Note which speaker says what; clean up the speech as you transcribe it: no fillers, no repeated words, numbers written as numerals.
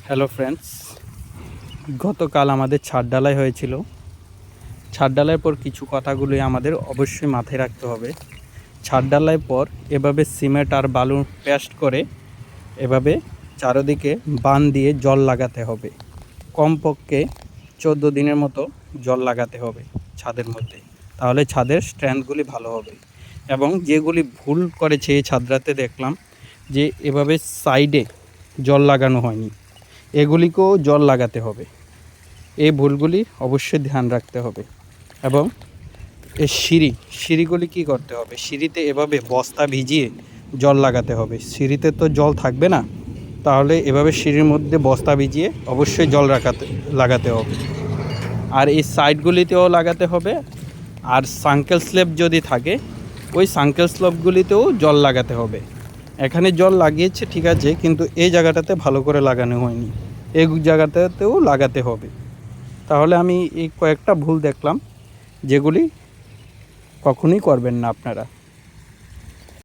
Speaker 1: Hello friends, গতকাল আমাদের ছাদ ঢালাই হয়েছিল। ছাদ ঢালাইয়ের পর কিছু কথাগুলি আমাদের অবশ্যই মাথায় রাখতে হবে। ছাদ ঢালাইয়ের পর এভাবে সিমেন্ট আর বালু পেস্ট করে এভাবে চারদিকে বান দিয়ে জল লাগাতে হবে। কমপক্ষে 14 দিনের মতো জল লাগাতে হবে ছাদের মধ্যে, তাহলে ছাদের স্ট্রেংথগুলি ভালো হবে। এবং যেগুলি ভুল করেছে এই ছাদরাতে দেখলাম যে এভাবে সাইডে জল লাগানো হয়নি, এগুলিকেও জল লাগাতে হবে। এই ভুলগুলি অবশ্যই ধ্যান রাখতে হবে। এবং এই সিঁড়িগুলি কী করতে হবে, সিঁড়িতে এভাবে বস্তা ভিজিয়ে জল লাগাতে হবে। সিঁড়িতে তো জল থাকবে না, তাহলে এভাবে সিঁড়ির মধ্যে বস্তা ভিজিয়ে অবশ্যই জল লাগাতে হবে। আর এই সাইডগুলিতেও লাগাতে হবে। আর সাঙ্কেল স্ল্যাব যদি থাকে, ওই সাঙ্কেল স্ল্যাবগুলিতেও জল লাগাতে হবে। এখানে জল লাগিয়েছে ঠিক আছে, কিন্তু এই জায়গাটাতে ভালো করে লাগানো হয়নি, এই জায়গাটাতেও লাগাতে হবে। তাহলে আমি এই কয়েকটা ভুল দেখলাম, যেগুলি কখনোই করবেন না আপনারা।